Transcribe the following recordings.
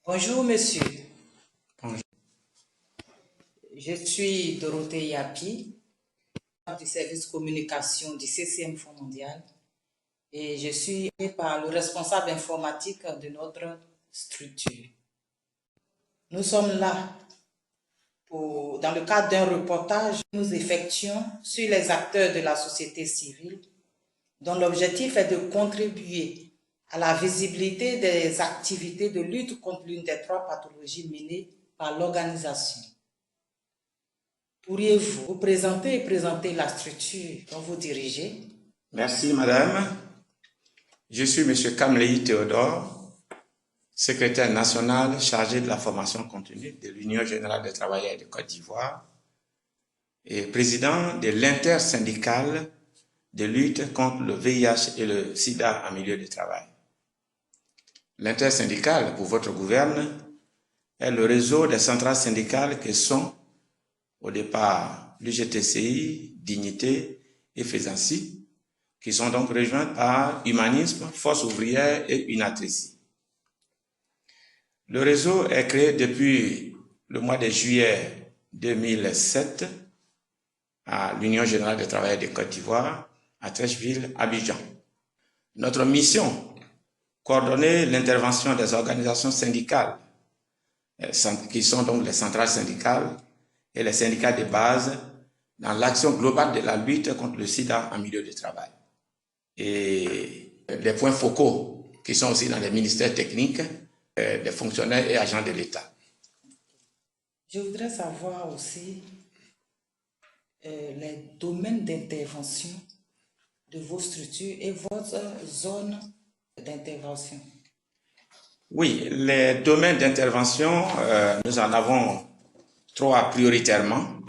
Bonjour monsieur, Bonjour. je suis Dorothée Yapi du service communication du CCM Fonds mondial et je suis par le responsable informatique de notre structure. Nous sommes là dans le cadre d'un reportage que nous effectuons sur les acteurs de la société civile dont l'objectif est de contribuer à la visibilité des activités de lutte contre l'une des trois pathologies menées par l'organisation. Pourriez-vous vous présenter et présenter la structure dont vous dirigez? Merci madame. Je suis monsieur Kamlei Théodore, secrétaire national chargé de la formation continue de l'Union générale des travailleurs de Côte d'Ivoire et président de l'intersyndicale de lutte contre le VIH et le sida en milieu de travail. L'intersyndicale, pour votre gouverne, est le réseau des centrales syndicales que sont au départ l'UGTCI, Dignité et Faisancy, qui sont donc rejointes par Humanisme, Force ouvrière et Unatrici. Le réseau est créé depuis le mois de juillet 2007 à l'Union générale des travailleurs de Côte d'Ivoire, à Trècheville, Abidjan. Notre mission, coordonner l'intervention des organisations syndicales, qui sont donc les centrales syndicales et les syndicats de base dans l'action globale de la lutte contre le sida en milieu de travail. Et les points focaux qui sont aussi dans les ministères techniques, des fonctionnaires et agents de l'État. Je voudrais savoir aussi les domaines d'intervention de vos structures et votre zone d'intervention. Oui, les domaines d'intervention, nous en avons trois prioritairement,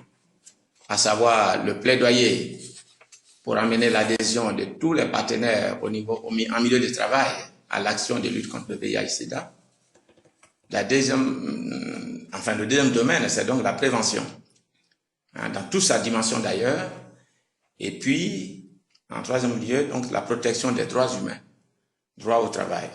à savoir le plaidoyer pour amener l'adhésion de tous les partenaires en milieu de travail à l'action de lutte contre le VIH-Sida. Le deuxième domaine, c'est donc la prévention, dans toute sa dimension d'ailleurs. Et puis, en troisième lieu, donc la protection des droits humains, droit au travail.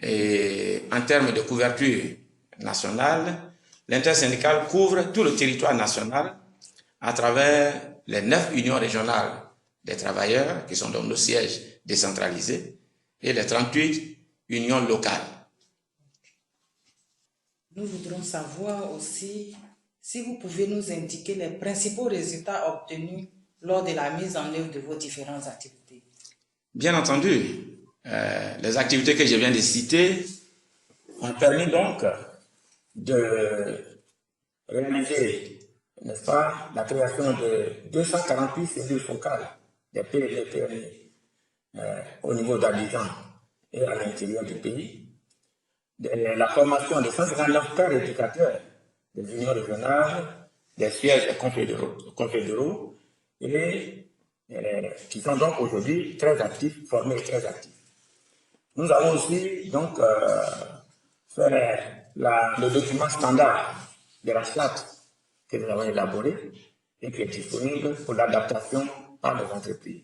Et en termes de couverture nationale, l'intersyndicale couvre tout le territoire national à travers les 9 unions régionales des travailleurs, qui sont donc nos sièges décentralisés, et les 38 unions locales. Nous voudrons savoir aussi si vous pouvez nous indiquer les principaux résultats obtenus lors de la mise en œuvre de vos différentes activités. Bien entendu, les activités que je viens de citer ont permis donc de réaliser, n'est-ce pas, la création de 248 cellules focales des PME au niveau d'Abidjan et à l'intérieur du pays, la formation de 159 pères éducateurs des unions régionales, des sièges confédéraux, et qui sont donc aujourd'hui très actifs, formés et très actifs. Nous avons aussi donc fait le document standard de la charte que nous avons élaboré et qui est disponible pour l'adaptation par les entreprises.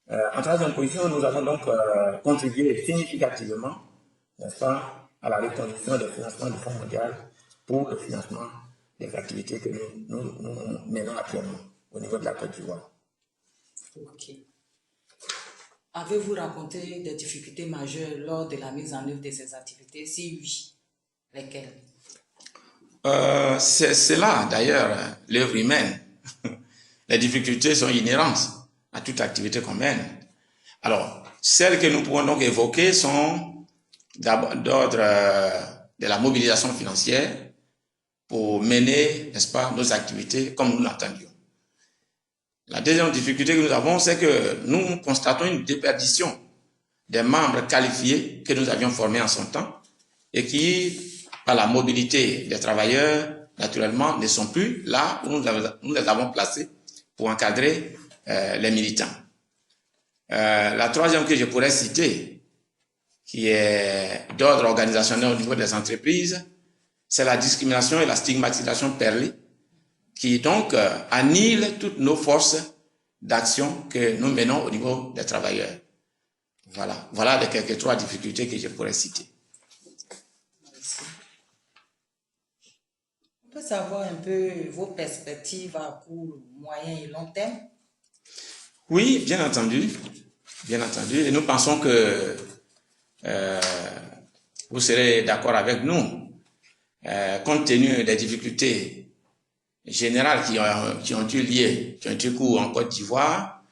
En troisième position, nous avons donc contribué significativement, n'est-ce pas, à la reconduction des financements du Fonds mondial pour le financement des activités que nous menons actuellement au niveau de la Côte d'Ivoire. Ok. Avez-vous rencontré des difficultés majeures lors de la mise en œuvre de ces activités? Si oui, lesquelles? C'est là, d'ailleurs, l'œuvre humaine. Les difficultés sont inhérentes à toute activité qu'on mène. Alors, celles que nous pouvons donc évoquer sont d'ordre de la mobilisation financière pour mener, n'est-ce pas, nos activités comme nous l'entendions. La deuxième difficulté que nous avons, c'est que nous constatons une déperdition des membres qualifiés que nous avions formés en son temps et qui, par la mobilité des travailleurs, naturellement, ne sont plus là où nous les avons placés pour encadrer les militants. La troisième que je pourrais citer, qui est d'ordre organisationnel au niveau des entreprises, c'est la discrimination et la stigmatisation perlée, qui donc annihile toutes nos forces d'action que nous menons au niveau des travailleurs. Voilà les quelques trois difficultés que je pourrais citer. savoir un peu vos perspectives à court, moyen et long terme? Oui, bien entendu. Bien entendu. Et nous pensons que vous serez d'accord avec nous, compte tenu des difficultés générales qui ont eu cours en Côte d'Ivoire.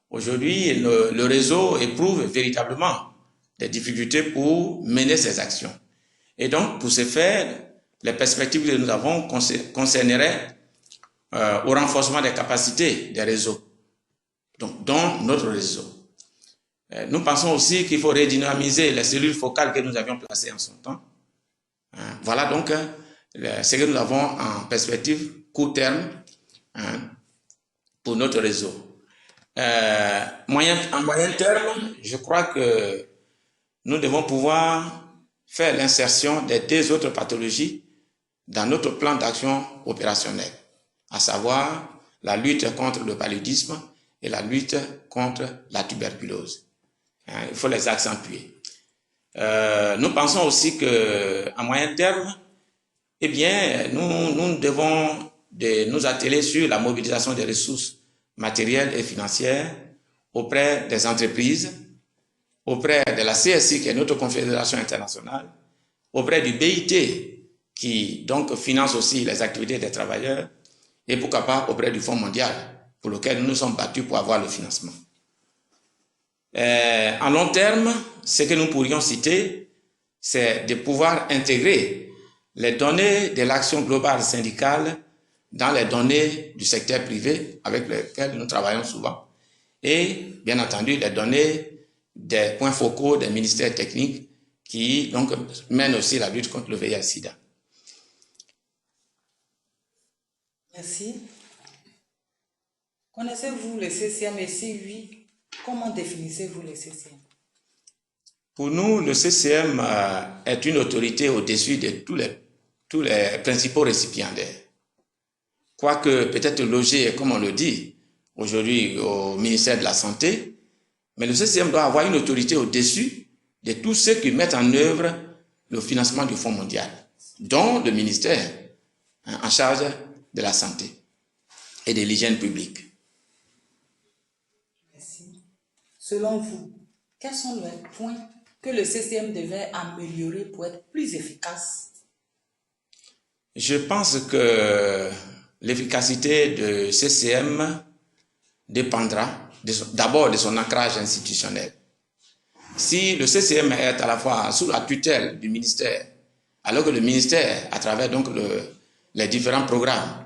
Aujourd'hui, le réseau éprouve véritablement des difficultés pour mener ses actions. Et donc, pour ce faire, les perspectives que nous avons concerneraient au renforcement des capacités des réseaux, donc dont notre réseau. Nous pensons aussi qu'il faut redynamiser les cellules focales que nous avions placées en son temps. Voilà donc ce que nous avons en perspective court terme pour notre réseau. En moyen terme, je crois que nous devons pouvoir faire l'insertion des deux autres pathologies dans notre plan d'action opérationnel, à savoir la lutte contre le paludisme et la lutte contre la tuberculose. Il faut les accentuer. Nous pensons aussi qu'à moyen terme, eh bien, nous devons nous atteler sur la mobilisation des ressources matérielles et financières auprès des entreprises, auprès de la CSI, qui est notre confédération internationale, auprès du BIT, qui donc finance aussi les activités des travailleurs, et pourquoi pas auprès du Fonds mondial, pour lequel nous nous sommes battus pour avoir le financement. En long terme, ce que nous pourrions citer, c'est de pouvoir intégrer les données de l'action globale syndicale dans les données du secteur privé avec lesquelles nous travaillons souvent, et bien entendu les données des points focaux des ministères techniques qui donc mènent aussi la lutte contre le VIH-Sida. Merci. Connaissez-vous le CCM et si oui, comment définissez-vous le CCM? Pour nous, le CCM est une autorité au-dessus de tous les principaux récipiendaires. Quoique peut-être logé, comme on le dit aujourd'hui, au ministère de la Santé, mais le CCM doit avoir une autorité au-dessus de tous ceux qui mettent en œuvre le financement du Fonds mondial, dont le ministère en charge de la santé et de l'hygiène publique. Merci. Selon vous, quels sont les points que le CCM devait améliorer pour être plus efficace? Je pense que l'efficacité de CCM dépendra d'abord de son ancrage institutionnel. Si le CCM est à la fois sous la tutelle du ministère, alors que le ministère, à travers donc les différents programmes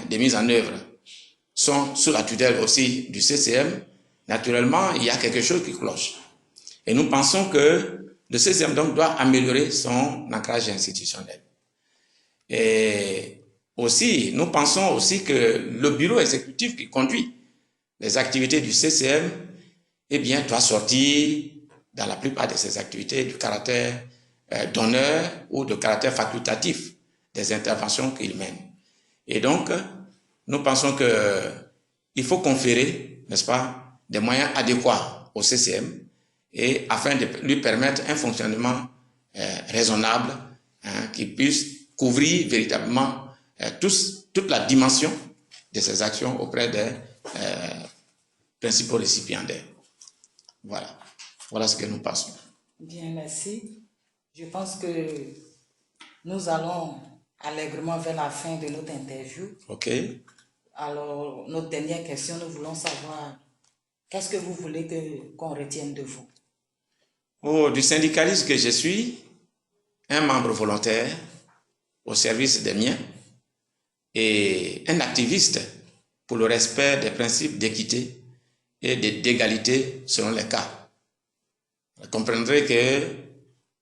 de mise en œuvre, sont sous la tutelle aussi du CCM, naturellement, il y a quelque chose qui cloche. Et nous pensons que le CCM donc doit améliorer son ancrage institutionnel. Et aussi, nous pensons aussi que le bureau exécutif qui conduit les activités du CCM, eh bien, doit sortir dans la plupart de ses activités du caractère d'honneur ou de caractère facultatif des interventions qu'il mène. Et donc, nous pensons qu'il faut conférer, n'est-ce pas, des moyens adéquats au CCM et afin de lui permettre un fonctionnement raisonnable qui puisse couvrir véritablement toute la dimension de ses actions auprès des principaux récipiendaires. Voilà. Voilà ce que nous pensons. Bien, merci. Je pense que nous allons allègrement vers la fin de notre interview. OK. Alors, notre dernière question, nous voulons savoir qu'est-ce que vous voulez qu'on retienne de vous? Du syndicalisme que je suis, un membre volontaire au service des miens et un activiste pour le respect des principes d'équité et d'égalité selon les cas. Vous comprendrez que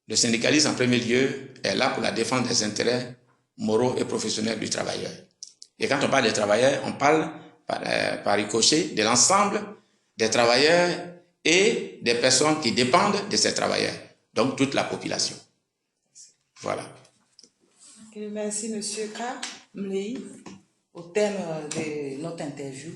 le syndicalisme, en premier lieu, est là pour la défense des intérêts moraux et professionnels du travailleur. Et quand on parle des travailleurs, on parle par ricochet de l'ensemble des travailleurs et des personnes qui dépendent de ces travailleurs, donc toute la population. Voilà. Okay, merci, M. K. Mlei. Au terme de notre interview,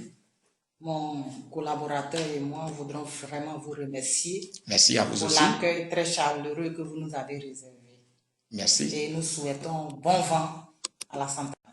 mon collaborateur et moi voudrons vraiment vous remercier. Merci à vous pour aussi. l'accueil très chaleureux que vous nous avez réservé. Merci. Et nous souhaitons bon vent la santé.